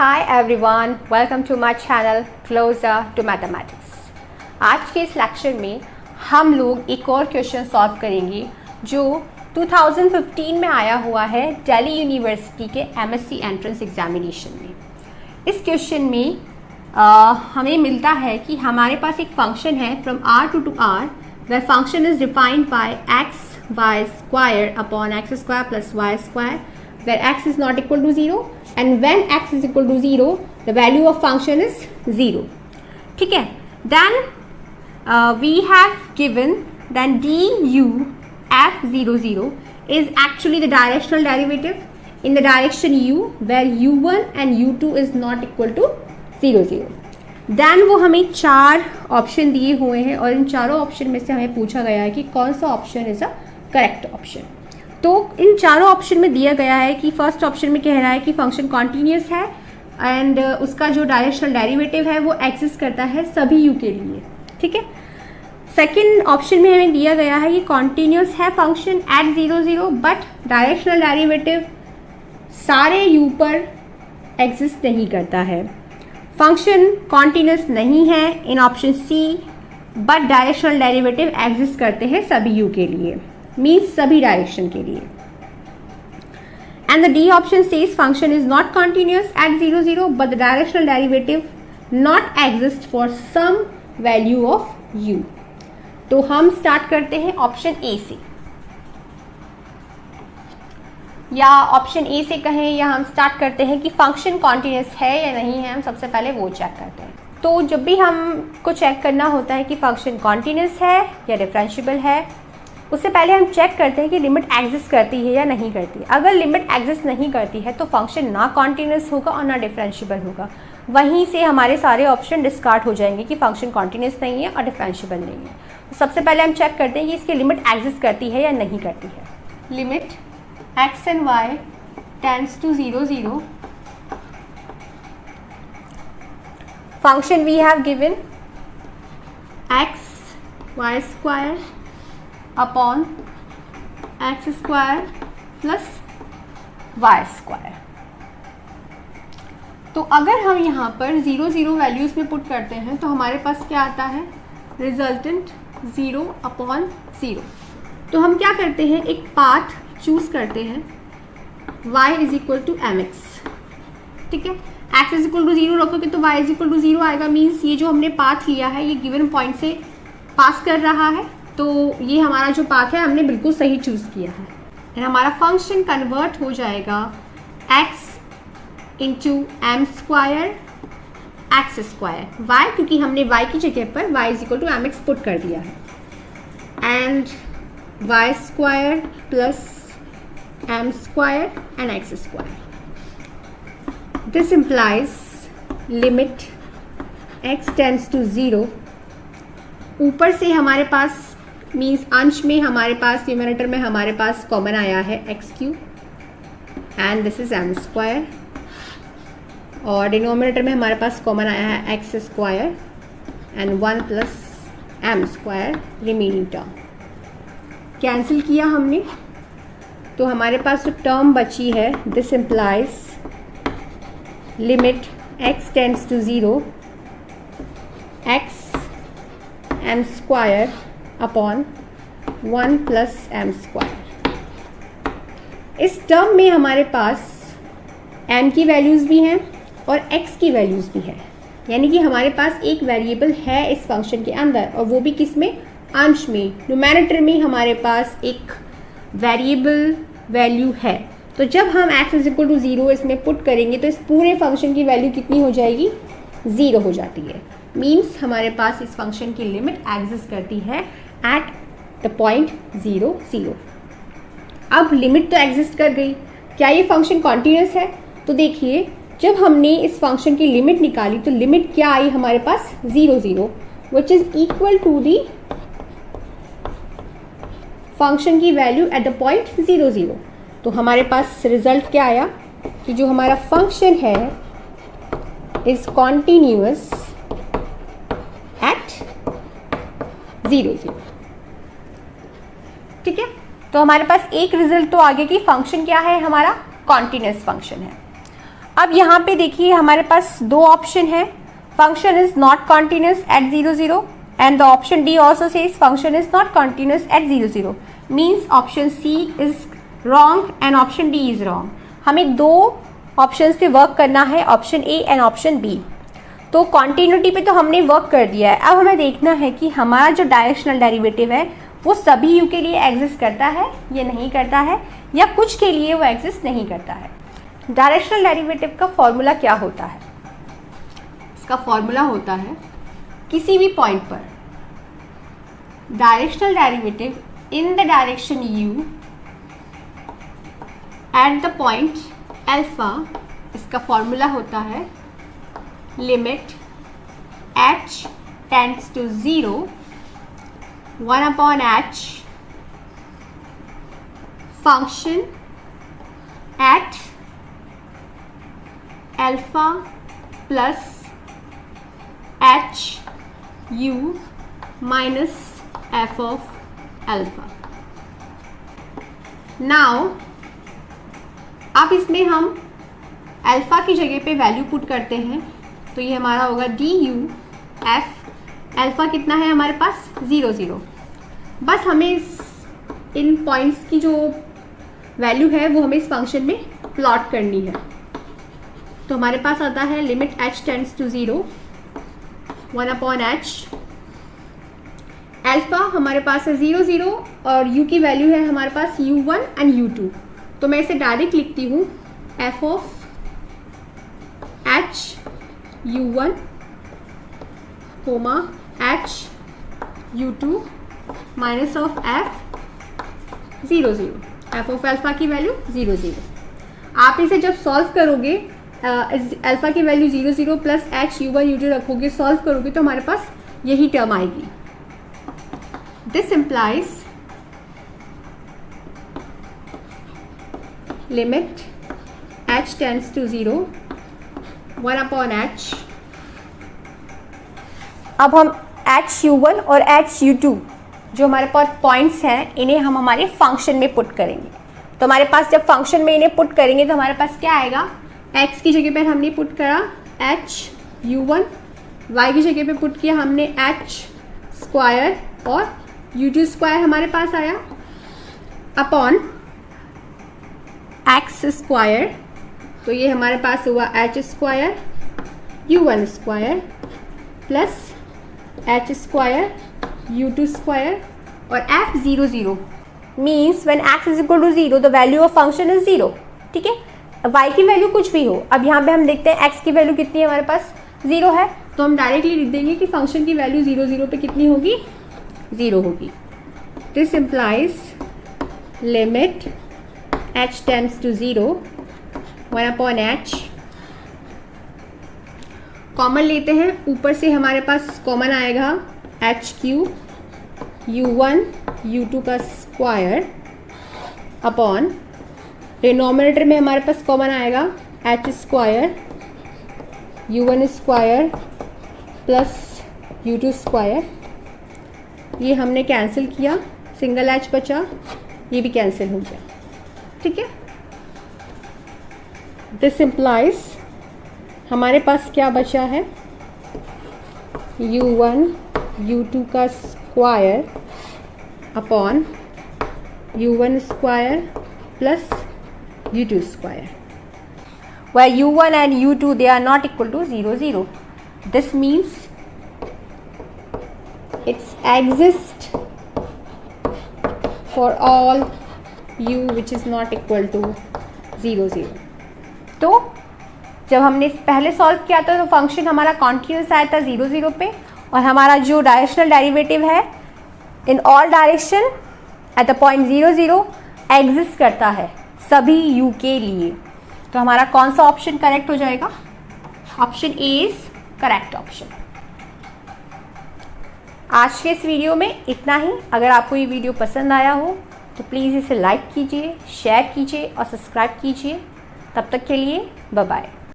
Hi everyone, welcome to my channel Closer to Mathematics। आज के इस लेक्चर में हम लोग एक और क्वेश्चन सॉल्व करेंगे जो 2015 में आया हुआ है दिल्ली यूनिवर्सिटी के MSc एंट्रेंस एग्जामिनेशन में। इस क्वेश्चन में हमें मिलता है कि हमारे पास एक फंक्शन है from r to r where function is defined by x y square upon x square plus y square where x is not equal to 0 and when x is equal to 0 the value of function is 0। ठीक है, then we have given then du f00 is actually the directional derivative in the direction u where u1 and u2 is not equal to 0। Then वो हमें चार option दिए हुए हैं और इन चारों ऑप्शन में से हमें पूछा गया है कि कौन सा option is a correct option. तो इन चारों ऑप्शन में दिया गया है कि फर्स्ट ऑप्शन में कह रहा है कि फंक्शन कॉन्टीन्यूस है एंड उसका जो डायरेक्शनल डेरिवेटिव है वो एग्जिस्ट करता है सभी यू के लिए। ठीक है, सेकेंड ऑप्शन में हमें दिया गया है कि कॉन्टीन्यूस है function at 0 but directional derivative सारे यू पर एग्जिस्ट नहीं करता है। फंक्शन कॉन्टीन्यूस नहीं है in option C but directional derivative exist करते हैं सभी यू के लिए, मीन्स सभी डायरेक्शन के लिए। And the D option says function is not continuous at 0 but the directional derivative not exist for some value of u. तो हम स्टार्ट करते हैं ऑप्शन ए से, या ऑप्शन ए से कहें, या हम स्टार्ट करते हैं कि फंक्शन कॉन्टीन्यूस है या नहीं है। हम सबसे पहले वो चेक करते हैं। तो जब भी हमको चेक करना होता है कि फंक्शन कॉन्टीन्यूस है या डिफरेंशिएबल है, उससे पहले हम चेक करते हैं कि लिमिट एग्जिस्ट करती है या नहीं करती। अगर लिमिट एग्जिस्ट नहीं करती है तो फंक्शन ना कॉन्टीन्यूस होगा और ना डिफरेंशिएबल होगा। वहीं से हमारे सारे ऑप्शन डिस्कार्ड हो जाएंगे कि फंक्शन कॉन्टीन्यूस नहीं है और डिफरेंशिएबल नहीं है। तो सबसे पहले हम चेक करते हैं कि इसकी लिमिट एग्जिस्ट करती है या नहीं करती है। Limit x and y tends to 0 function we have given x y square upon x square plus y square। तो अगर हम यहाँ पर 0 वैल्यूज़ में पुट करते हैं तो हमारे पास क्या आता है, रिजल्टेंट 0 upon 0। तो हम क्या करते हैं, एक पाथ चूज करते हैं y is equal to mx। ठीक है, x इज इक्वल टू 0 रखोगे तो y इज इक्वल टू 0 आएगा। मीन्स ये जो हमने पाथ लिया है ये गिवन पॉइंट से पास कर रहा है, तो ये हमारा जो पाथ है हमने बिल्कुल सही चूज किया है। एंड हमारा फंक्शन कन्वर्ट हो जाएगा x into m square x square y, क्योंकि हमने y की जगह पर y is equal to m x put कर दिया है। And y square plus m square and x square। This implies limit x tends to 0। ऊपर से हमारे पास मीन्स अंश में हमारे पास न्यूमरेटर में हमारे पास कॉमन आया है x cube and this is m square, और डिनोमिनेटर में हमारे पास कॉमन आया है x square and 1 plus m square remaining term cancel किया हमने। तो हमारे पास जो टर्म बची है this implies limit x tends to 0 x m square upon 1 plus m square. इस टर्म में हमारे पास m की वैल्यूज़ भी हैं और x की वैल्यूज़ भी है, यानी कि हमारे पास एक वेरिएबल है इस फंक्शन के अंदर, और वो भी किस में, अंश में। न्यूमरेटर में हमारे पास एक वेरिएबल वैल्यू है। तो जब हम x इज इक्वल टू 0 इसमें पुट करेंगे तो इस पूरे फंक्शन की वैल्यू कितनी हो जाएगी, 0 हो जाती है। मीन्स हमारे पास इस फंक्शन की लिमिट एग्जिस्ट करती है एट द पॉइंट 0 अब लिमिट तो एग्जिस्ट कर गई, क्या ये फंक्शन कॉन्टीन्यूस है? तो देखिए, जब हमने इस फंक्शन की लिमिट निकाली तो लिमिट क्या आई हमारे पास, 0 which is equal to the function की वैल्यू एट द पॉइंट 0। तो हमारे पास रिजल्ट क्या आया कि जो हमारा फंक्शन है इज कॉन्टिन्यूअस एट 0। ठीक है, तो हमारे पास एक रिजल्ट तो आ गया कि फंक्शन क्या है, हमारा कॉन्टिन्यूअस फंक्शन है। अब यहाँ पे देखिए हमारे पास दो ऑप्शन है, function is not continuous at 0 0 and the option D also says function is not continuous at 0 0, means option C is wrong and option D is wrong. हमें दो ऑप्शन से वर्क करना है, option A and option B. तो continuity पे तो हमने work कर दिया है, अब हमें देखना है कि हमारा जो डायरेक्शनल डेरिवेटिव है वो सभी यू के लिए एग्जिस्ट करता है या नहीं करता है, या कुछ के लिए वो एग्जिस्ट नहीं करता है। डायरेक्शनल डेरिवेटिव का फॉर्मूला क्या होता है? इसका फॉर्मूला होता है किसी भी पॉइंट पर directional derivative in the direction u at the point alpha, इसका फॉर्मूला होता है limit h tends to 0 1/h function at alpha plus h u minus f of alpha. Now अब इसमें हम अल्फा की जगह पे वैल्यू पुट करते हैं, तो ये हमारा होगा डी यू एफ। अल्फा कितना है हमारे पास? 0 0। बस हमें इन पॉइंट्स की जो वैल्यू है वो हमें इस फंक्शन में प्लॉट करनी है। तो हमारे पास आता है limit h tends to 0 1/h। Alpha हमारे पास है 0 0 और u की वैल्यू है हमारे पास u1 एंड u2। तो मैं इसे डायरेक्ट लिखती हूँ f of h u1 comma h u2 minus of f 0 0। f of alpha की वैल्यू 0 0। आप इसे जब सॉल्व करोगे अल्फा की value 0 0 plus h u1 u2 रखोगे, सॉल्व करोगे तो हमारे पास यही टर्म आएगी। This implies limit h tends to 0 1/h। अब हम h u1 और h u2 जो हमारे पास पॉइंट्स हैं इन्हें हम हमारे फंक्शन में पुट करेंगे। तो हमारे पास जब फंक्शन में इन्हें पुट करेंगे तो हमारे पास क्या आएगा? x की जगह पर हमने पुट करा h u1, y की जगह पे पुट किया हमने h स्क्वायर और u2 स्क्वायर हमारे पास आया अपॉन x स्क्वायर। तो ये हमारे पास हुआ h square u1 square plus h square u2 square और f 0 0 means when x is equal to 0 the value of function is 0। ठीक है, y की वैल्यू कुछ भी हो। अब यहाँ पे हम देखते हैं x की वैल्यू कितनी है, हमारे पास 0 है, तो हम डायरेक्टली लिख देंगे कि फंक्शन की वैल्यू 0 0 पे कितनी होगी? 0 होगी। This implies limit h tends to 0 1/h। Common लेते हैं, ऊपर से हमारे पास कॉमन आएगा h क्यू u1 u2 का स्क्वायर अपॉन डिनोमिनेटर में हमारे पास कॉमन आएगा h square u1 square plus u2 square. ये हमने कैंसिल किया, सिंगल h बचा, ये भी कैंसिल हो गया। ठीक है, दिस इम्प्लाइज हमारे पास क्या बचा है? u1 u2 का square upon u1 square plus u2 square, where u1 and u2 they are not equal to 0 0. This means it's exist for all u which is not equal to 0 0. तो जब हमने पहले solve किया था तो function हमारा continuous आया था 0 0 पे, और हमारा जो डायरेक्शनल डेरिवेटिव है in all direction at the point 0 0 exist करता है सभी u के लिए। तो हमारा कौन सा ऑप्शन करेक्ट हो जाएगा? Option A is correct option. आज के इस वीडियो में इतना ही। अगर आपको ये वीडियो पसंद आया हो तो प्लीज़ इसे लाइक कीजिए, शेयर कीजिए और सब्सक्राइब कीजिए। तब तक के लिए बाय बाय।